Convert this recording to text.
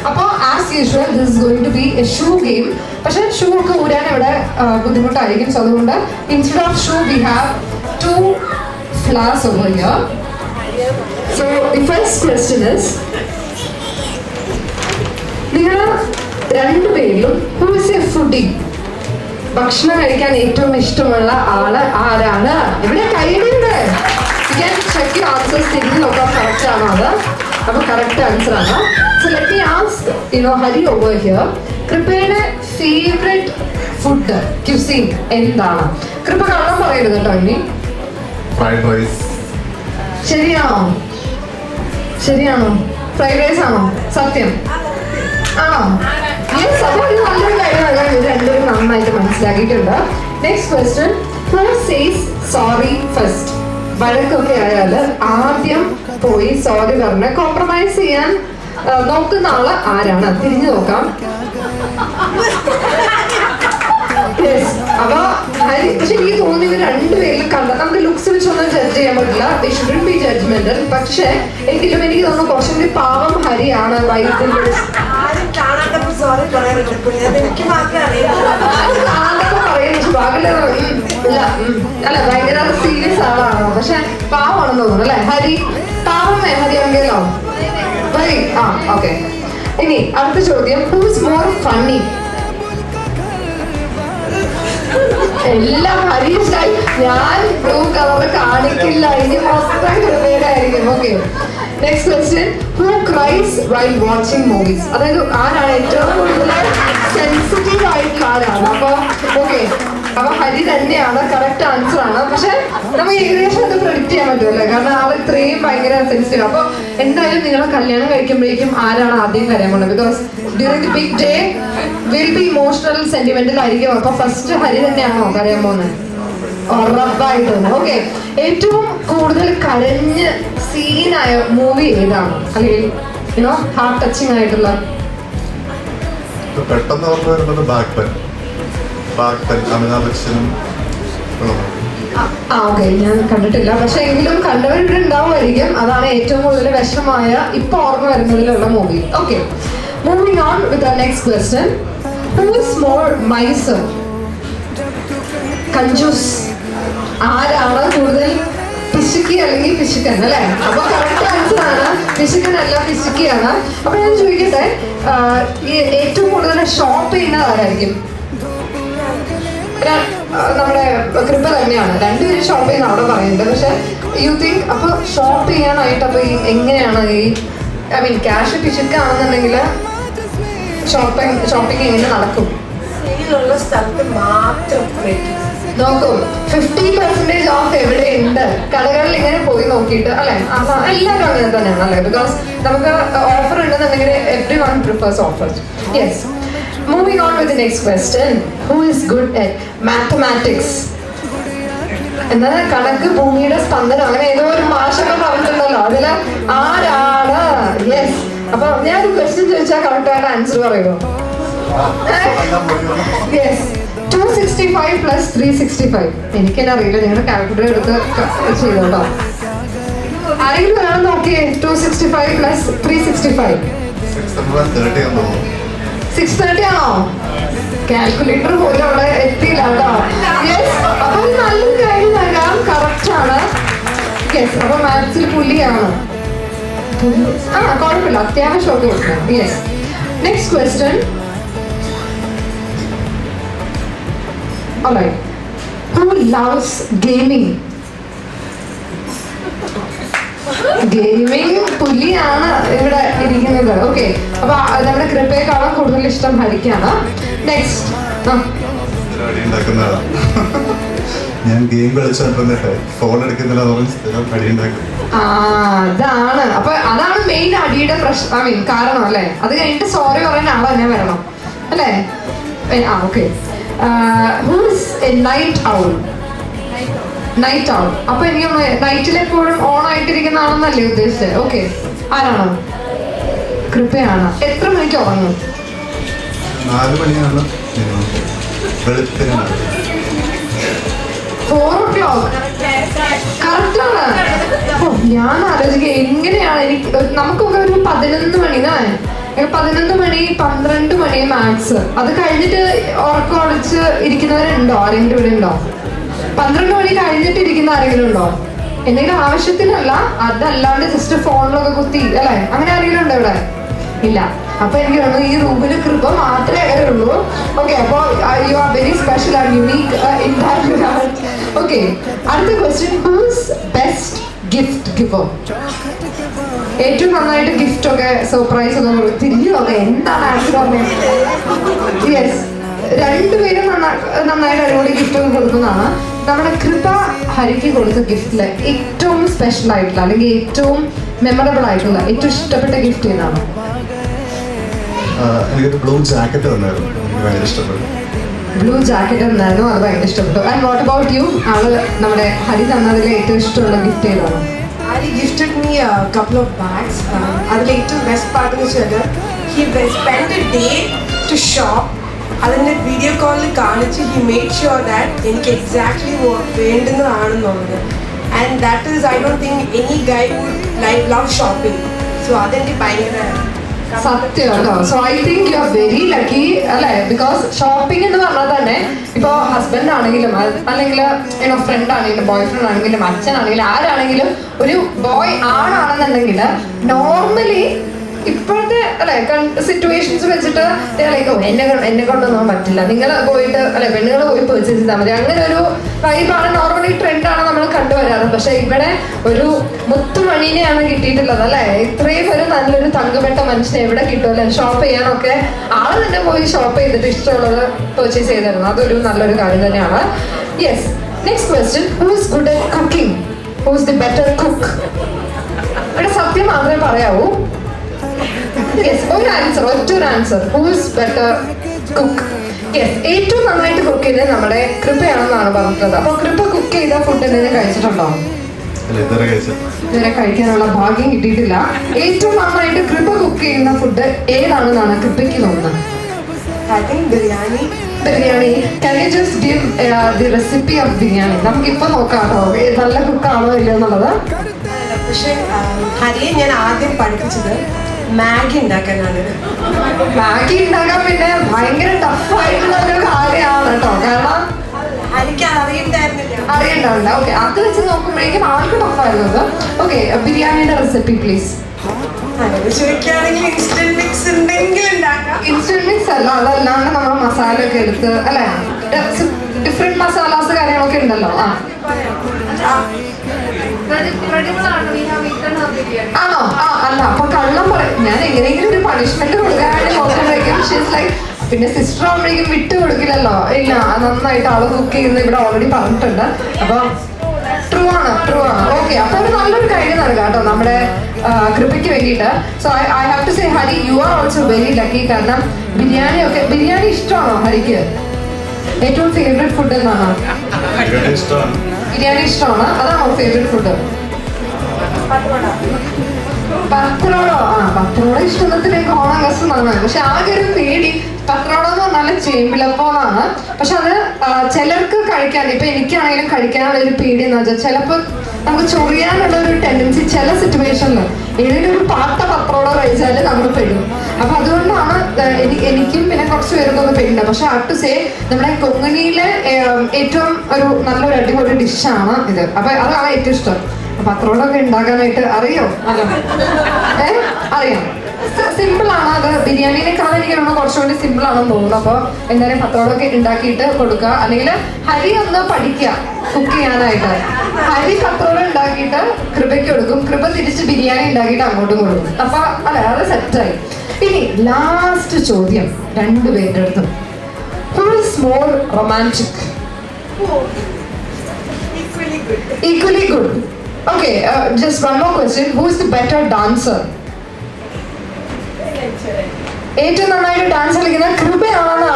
അപ്പോൾ as usual this is going to be a shoe game. പക്ഷേ shoe ഒക്കെ ഊരാൻ ഇവിടെ ബുദ്ധിമുട്ടായിരിക്കും. സോ അതുകൊണ്ട് instead of shoe we have 2 flowers over here. So the first question is, നിങ്ങൾ രണ്ടുപേരിലും who is a foodie? ഭക്ഷണം കഴിക്കാൻ ഏറ്റവും ഇഷ്ടമുള്ള ആള് ആരാണ്? ഇവിടെ കൈയുണ്ട്. ഞാൻ ചെക്ക് ആൻസേഴ്സ് തിരിഞ്ഞ് നോക്കാം കറക്റ്റ് ആണോ അത്. അപ്പൊ കറക്റ്റ് ആൻസർ ആണ്. So let me ask Hari over here, കൃപയുടെ ഫേവറേറ്റ് ഫുഡ് ക്യുസീൻ എന്താണ്? കൃപ കള്ളം പറയരുത് കേട്ടോ ഇനി. Fried rice. ശരിയാണോ? ശരിയാണോ? ഫ്രൈഡ് റൈസ് ആണോ? സത്യം ആണോ? യെസ്. അപ്പോൾ ഇത് നല്ലൊരു കാര്യമാണ്. ഇത് രണ്ടുപേരും നന്നായിട്ട് മനസ്സിലാക്കിയിട്ടുണ്ട്. Next question, who says sorry first? വഴക്കൊക്കെ ആയാൽ ആദ്യം പോയി സോറി പറഞ്ഞ് കോംപ്രമൈസ് ചെയ്യാൻ നോക്കുന്ന ആള് ആരാണ്? തിരിഞ്ഞു നോക്കാം. അപ്പൊ പക്ഷെ എനിക്ക് തോന്നി ഇവർ രണ്ടുപേരിലും കണ്ട നമുക്ക് ലുക്സ് വെച്ചൊന്നും ജഡ്ജ് ചെയ്യാൻ പറ്റില്ല. ദേ ഷുഡന്റ് ബി ജഡ്ജ്മെന്റൽ. പക്ഷെ എങ്കിലും എനിക്ക് തോന്നുന്നു കുറച്ചും കൂടി പാവം ഹരിയാണ് വൈദ്യുതി. അല്ല ഭയങ്കര സീരിയസ് ആളാണോ? പക്ഷെ പാവമാണെന്ന് തോന്നുന്നു അല്ലെ ഹരി? പാവമേ ഹരി ആണെങ്കിലോ? ഹരി ആ ഓക്കെ. ഇനി അടുത്ത ചോദ്യം, ഹു ഇസ് മോർ ഫണ്ണി? എല്ലാം ഹരീഷായി. ഞാൻ ബ്ലൂ കളർ കാണിക്കില്ല, ഇനി മൊത്തം കൃപേരായിരിക്കും. Okay. Next question, who cries while watching movies? അതായത് ആരാണ് ഏറ്റവും കൂടുതൽ സെൻസിറ്റീവ് ആയിട്ടുള്ള ആരാണ്? അപ്പൊ ഓക്കെ, അപ്പൊ ഹരി തന്നെയാണ് കറക്റ്റ് ആൻസർ ആണ്. പക്ഷെ നമുക്ക് ഏകദേശം അത് പ്രെഡിക്റ്റ് ചെയ്യാൻ പറ്റുമല്ലേ, കാരണം ആൾ ഇത്രയും ഭയങ്കര സെൻസിറ്റീവ്. അപ്പൊ എന്തായാലും നിങ്ങളെ കല്യാണം കഴിക്കുമ്പോഴേക്കും ആരാണ് ആദ്യം കരയാൻ പോകുന്നത്? Because during the big day will be emotional sentimental ആയിരിക്കും. അപ്പൊ ഫസ്റ്റ് ഹരി തന്നെയാണോ കരയാൻ പോകുന്നത്? ഉറപ്പായിട്ടുണ്ട്. ഓക്കെ. ഏറ്റവും കൂടുതൽ കരഞ്ഞ് സീനായ മൂവി ഏതാണ്? അല്ലെങ്കിൽ ഹാർട്ട് ടച്ചിങ് ആയിട്ടുള്ള? പെട്ടെന്ന് ഓർമ്മ വരുന്നത് ബാക്ക്പെൻ. അമിതാഭ് ബച്ചനും. ഓക്കെ, ഞാൻ കണ്ടിട്ടില്ല. പക്ഷെ എങ്കിലും കണ്ടവരുടെ ഉണ്ടാവുമായിരിക്കും. അതാണ് ഏറ്റവും കൂടുതൽ വിഷമായ ഇപ്പൊ ഓർമ്മ വരുന്നതിലുള്ള movie. Okay, moving on with the next question, who is more miser? കഞ്ചൂസ്. ആരാണ് കൂടുതൽ പിശുക്കി അല്ലെങ്കിൽ പിശുക്കൻ അല്ലെ? അപ്പൊ കറക്റ്റ് ആൻസർ ആണ് പിശുക്കനല്ല, പിശുക്കിയാണ്. അപ്പൊ ഞാൻ ചോദിക്കട്ടെ, ഏറ്റവും കൂടുതൽ ഷോപ്പ് ചെയ്യുന്നത് ആരായിരിക്കും? നമ്മുടെ കൃപ തന്നെയാണ്. രണ്ടുപേരും ഷോപ്പ് ചെയ്യുന്ന അവിടെ പറയുന്നുണ്ട്. പക്ഷെ യു തിങ്ക് അപ്പൊ ഷോപ്പ് ചെയ്യാനായിട്ട് അപ്പൊ എങ്ങനെയാണ് ഐ മീൻ ക്യാഷ് പിശുക്കാണെന്നുണ്ടെങ്കിൽ ഷോപ്പിംഗ് എങ്ങനെ നടക്കും? സ്ഥലത്ത് മാത്രം നോക്കും. 50% ഓഫ് എവിടെയുണ്ട്? കടകളിൽ ഇങ്ങനെ പോയി നോക്കിയിട്ട് അല്ലെ? എല്ലാവരും അങ്ങനെ തന്നെയാണ് അല്ലെ? ബിക്കോസ് നമുക്ക് ഓഫർ ഉണ്ടെന്നുണ്ടെങ്കിൽ every one prefers offers. Yes. Moving on with the next question, who is good at mathematics? എന്നാൽ കണക്ക് ഭൂമിയുടെ സ്പന്ദനം അങ്ങനെ ഏതോ ഒരു മാഷൊക്കെ പറഞ്ഞിട്ടുണ്ടല്ലോ, അതില് ആരാണ്? യെസ്. അപ്പൊ ഞാൻ ഒരു ക്വസ്റ്റ്യൻ ചോദിച്ചാൽ കറക്റ്റ് ആയിട്ട് ആൻസർ പറയുമോ? യെസ്. 265 plus 365. എനിക്കെന്നെ അറിയില്ല, നിങ്ങളുടെ കാൽക്കുലേറ്റർ എടുത്ത് ചെയ്തോട്ടോ. ആരെങ്കിലും ഒരാൾ നോക്കിയേ. 265 plus 365. 630 ആണോ? കാൽക്കുലേറ്റർ പോലും അവിടെ എത്തിയില്ല കേട്ടോ. യെസ്. അപ്പൊ നല്ലൊരു കാര്യം നൽകാം. കറക്റ്റ് ആണ്. യെസ്. അപ്പൊ മാത്സിൽ പുള്ളിയാണ്. കുഴപ്പമില്ല, അത്യാവശ്യം ഒക്കെ കൊടുക്കണം. Yes. Next question, alright, who loves gaming? Gaming പുലിയാണ് ഇവിടെ ഇരിക്കുന്നത്. ഓക്കെ, അപ്പൊ നമ്മുടെ കൃപയെക്കാളും കൂടുതൽ ഇഷ്ടം ഹരിക്കാണ്. നെക്സ്റ്റ്, ഞാൻ ഗെയിം കളിച്ചോണ്ടിരുന്നിട്ട് ഫോൺ എടുക്കുന്നില്ല, അതാണ്. അപ്പൊ അതാണ് മെയിൻ അടിയുടെ പ്രശ്നം, ഐ മീൻ കാരണം അല്ലേ? അത് കഴിഞ്ഞിട്ട് സോറി പറയുന്ന ആൾ തന്നെ വരണം അല്ലേ? Okay. Who is A night owl? Night owl. അപ്പൊ എനിക്ക് നൈറ്റിൽ എപ്പോഴും ഓൺ ആയിട്ടിരിക്കുന്ന ആണെന്നല്ലേ ഉദ്ദേശിച്ചത്? ഓക്കെ, ആരാണോ? കൃപയാണ്. എത്ര മണിക്ക് ഉറങ്ങും? 4 മണിയാണ്. 4 o'clock. കറക്റ്റ് ആണ്. ഞാൻ ആലോചിക്കുക എങ്ങനെയാണ്. നമുക്കൊക്കെ ഒരു 11 മണി 11 മണി 12 മണി മാക്സ്. അത് കഴിഞ്ഞിട്ട് ഉറക്കം ഒളിച്ച് ഇരിക്കുന്നവരുണ്ടോ? ആരെങ്കിലും ഇവിടെ ഉണ്ടോ? 12 മണി കഴിഞ്ഞിട്ട് ഇരിക്കുന്ന ആരെങ്കിലും ഉണ്ടോ? എന്തെങ്കിലും ആവശ്യത്തിനല്ല, അതല്ലാണ്ട് ജസ്റ്റ് ഫോണിലൊക്കെ കുത്തി അല്ലെ, അങ്ങനെ ആരെങ്കിലും ഉണ്ടോ ഇവിടെ? ഇല്ല. അപ്പൊ എനിക്ക് തോന്നുന്നു ഈ റൂമിൽ കൃപ മാത്രമേ അങ്ങനെ ഉള്ളൂ. ഓക്കെ, അപ്പൊ you are very special and unique in that. Okay, അടുത്ത question, who's best gift giver? ഏറ്റവും നന്നായിട്ട് ഗിഫ്റ്റ് ഒക്കെ സർപ്രൈസ് ഒക്കെ തിരിഞ്ഞു നോക്കാം എന്താണ് ആൻസർ പറഞ്ഞത്. യെസ്, രണ്ടുപേരും നന്നായിട്ട് അടിപൊളി ഗിഫ്റ്റ് ഒക്കെ കൊടുക്കുന്നതാണ്. നമ്മുടെ കൃപ ഹരിക്ക് കൊടുത്ത ഗിഫ്റ്റില് ഏറ്റവും സ്പെഷ്യൽ ആയിട്ടുള്ള അല്ലെങ്കിൽ ഏറ്റവും മെമ്മറബിൾ ആയിട്ടുള്ള ഏറ്റവും ഇഷ്ടപ്പെട്ട ഗിഫ്റ്റ് ഏതാണ്? എനിക്കൊരു ബ്ലൂ ജാക്കറ്റ് തന്നായിരുന്നു, എനിക്ക് ഭയങ്കര ഇഷ്ടപ്പെട്ടു. ബ്ലൂ ജാക്കറ്റ് തന്നായിരുന്നു, അത് ഭയങ്കര ഇഷ്ടപ്പെട്ടു. And what about you? ആള് നമ്മുടെ ഹരി തന്നതിൽ ഏറ്റവും ഇഷ്ടമുള്ള ഗിഫ്റ്റ് ഏതാണ്? He gifted me a couple of bags. അതിൽ ഏറ്റവും ബെസ്റ്റ് പാർട്ട് എന്ന് വെച്ചാൽ he spent a day to shop. അതിൻ്റെ വീഡിയോ കോളിൽ കാണിച്ച് he made sure that എനിക്ക് exactly വേണ്ടുന്നതാണെന്നുള്ളത്. And that is, I don't think any guy would love shopping. So അതെനിക്ക് ഭയങ്കര സത്യം കേട്ടോ. So I think you are very lucky അല്ലെ, because shopping എന്ന് പറഞ്ഞാൽ തന്നെ ഇപ്പൊ ഹസ്ബൻഡ് ആണെങ്കിലും അല്ലെങ്കിൽ ഫ്രണ്ട് ആണെങ്കിലും ബോയ് ഫ്രണ്ട് ആണെങ്കിലും അച്ഛനാണെങ്കിലും ആരാണെങ്കിലും ഒരു ബോയ് ആണാണെന്നുണ്ടെങ്കിൽ നോർമലി ഇപ്പോഴത്തെ അല്ലെ സിറ്റുവേഷൻസ് വെച്ചിട്ട് എന്നെ കൊണ്ടൊന്നും പറ്റില്ല, നിങ്ങൾ പോയിട്ട് അല്ലെ പെണ്ണുങ്ങൾ പോയി പർച്ചേസ് ചെയ്താൽ മതി, അങ്ങനെ ഒരു വൈബാണ് നോർമലി ട്രെൻഡാണ് നമ്മൾ കണ്ടുവരാറ്. പക്ഷെ ഇവിടെ ഒരു മുത്തുമണീനെയാണ് കിട്ടിയിട്ടുള്ളത് അല്ലെ. ഇത്രയും ഒരു നല്ലൊരു തങ്കപ്പെട്ട മനുഷ്യനെ എവിടെ കിട്ടുമല്ലേ? ഷോപ്പ് ചെയ്യാനൊക്കെ ആള് തന്നെ പോയി ഷോപ്പ് ചെയ്തിട്ട് ഇഷ്ടമുള്ളത് പർച്ചേസ് ചെയ്തിരുന്നു, അതൊരു നല്ലൊരു കാര്യം തന്നെയാണ്. Yes, next question, who is good at cooking? Who is the better cook? ഇവിടെ സത്യം മാത്രമേ പറയാവൂ. യെസ്, ഒറ്റൊരു answer. Who is better cook? Yes, ഏറ്റവും നന്നായിട്ട് കുക്ക് ചെയ്തത് നമ്മുടെ കൃപയാണെന്നാണ് പറഞ്ഞത്. അപ്പൊ കൃപ കുക്ക് ചെയ്ത ഫുഡ് എന്തെങ്കിലും കഴിച്ചിട്ടുണ്ടോ? ഇതുവരെ കഴിക്കാനുള്ള ഭാഗ്യം കിട്ടിയിട്ടില്ല. ഏറ്റവും നന്നായിട്ട് കൃപ കുക്ക് ചെയ്യുന്ന ഫുഡ് ഏതാണെന്നാണ് കൃപയ്ക്ക് തോന്നുന്നത്? I think biryani. Biryani. Can you just give the recipe of biryani? നമുക്കിപ്പോ നോക്കാട്ടോ നല്ല കുക്കാണോ ഇല്ലയോ എന്നുള്ളത്. പക്ഷെ ഹരിയെ ഞാൻ ആദ്യം പഠിപ്പിച്ചത് മാഗി ഉണ്ടാക്കാനാണ്. മാഗി ഉണ്ടാക്കാൻ പിന്നെ ഭയങ്കര ടഫായിട്ടുള്ള ഒരു കാര്യമാണ് കേട്ടോ, കാരണം എനിക്ക് അറിയണ്ടായിരുന്നില്ല. അറിയണ്ടാവില്ല. ഓക്കെ, അത് വെച്ച് നോക്കുമ്പോഴേക്കും ആൾക്ക് ടഫായിരുന്നത്. ഓക്കെ, ബിരിയാണിയുടെ റെസിപ്പി പ്ലീസ്. അങ്ങനെ ചോദിക്കുകയാണെങ്കിൽ ഇൻസ്റ്റന്റ് മിക്സ് ഉണ്ടെങ്കിൽ ഉണ്ടാക്കാം. ഇൻസ്റ്റന്റ് മിക്സ് അല്ല, അതല്ലാണ്ട് നമ്മൾ മസാല ഒക്കെ എടുത്ത് അല്ലെ, ഡിഫറെന്റ് മസാലാസ് കാര്യങ്ങളൊക്കെ ഉണ്ടല്ലോ. ആണോ? അല്ല, അപ്പൊ കള്ളം പറയും. ഞാൻ എങ്ങനെയെങ്കിലും ഒരു പണിഷ്മെന്റ് കൊടുക്കാനായിട്ട് നോക്കുമ്പോഴേക്കും പിന്നെ സിസ്റ്റർ ആവുമ്പോഴേക്കും വിട്ടു കൊടുക്കില്ലല്ലോ. ഇല്ല, നന്നായിട്ട് ആള് കുക്ക് ചെയ്യുന്നത് ഇവിടെ ഓൾറെഡി പറഞ്ഞിട്ടുണ്ട്. അപ്പൊ ട്രൂ ആണ്. ഓക്കെ, അപ്പൊ ഒരു നല്ലൊരു കാര്യം നൽകാം കേട്ടോ നമ്മുടെ കൃപയ്ക്ക് വേണ്ടിയിട്ട്. So I have to say Hari, you are also very lucky. കാരണം ബിരിയാണി ഇഷ്ടമാണോ ഹരിക്ക്? ഏറ്റവും ഫേവറേറ്റ് ഫുഡ് എന്നാണോ? ബിരിയാണി ഇഷ്ടമാണ്, അതാണോ ഫേവറേറ്റ് ഫുഡ്? പത്രോടോ? പത്രോടോ ഇഷ്ടത്തിലേക്ക് ഓണം കസ് നന്നാണ്. പക്ഷെ ആകെ ഒരു പേടി, പത്രോടോ എന്ന് പറഞ്ഞാൽ ചേമ്പിലപ്പോന്നാണ്. പക്ഷെ അത് ചിലർക്ക് കഴിക്കാൻ, ഇപ്പൊ എനിക്കാണെങ്കിലും കഴിക്കാനുള്ള ഒരു പേടി എന്ന് വെച്ചാൽ ചിലപ്പോൾ നമുക്ക് ചൊറിയാനുള്ള ഒരു ടെൻഡൻസി ചില സിറ്റുവേഷനിൽ ഏതെങ്കിലും ഒരു പാട്ട പത്രോടോ കഴിച്ചാൽ നമ്മൾ പെടും. അപ്പൊ അതുകൊണ്ടാണ് എനിക്കും പിന്നെ കുറച്ച് പേർക്കൊന്നും പെടില്ല. പക്ഷെ ആ ടു സേ നമ്മുടെ കൊങ്ങണിയിലെ ഏറ്റവും ഒരു നല്ലൊരു അടിപൊളി ഡിഷാണ് ഇത്. അപ്പൊ അതാണ് ഏറ്റവും ഇഷ്ടം. പത്രോടൊക്കെ ഉണ്ടാക്കാനായിട്ട് അറിയോ? അറിയാം. സിമ്പിൾ ആണ് അത്. ബിരിയാണിനേക്കാൾ എനിക്ക് കുറച്ചുകൂടി സിമ്പിൾ ആണെന്ന് തോന്നുന്നു. അപ്പൊ എന്തായാലും പത്രോടൊക്കെ ഉണ്ടാക്കിയിട്ട് കൊടുക്കുക, അല്ലെങ്കിൽ ഹരി ഒന്ന് പഠിക്കുക കുക്ക് ചെയ്യാനായിട്ട്. ഹരി പത്രോട ഉണ്ടാക്കിയിട്ട് കൃപയ്ക്ക് കൊടുക്കും, കൃപ തിരിച്ച് ബിരിയാണി ഉണ്ടാക്കിയിട്ട് അങ്ങോട്ടും കൊടുക്കും. അപ്പൊ അല്ലെ, അത് സെറ്റായി. ഇനി ലാസ്റ്റ് ചോദ്യം രണ്ടുപേരുടെ അടുത്തും, who is more romantic? Equally good. Okay, just one more question. Who is the better dancer? ഏറ്റവും നന്നായിട്ട് ഡാൻസ് കളിക്കുന്ന കൃപയാണെന്ന്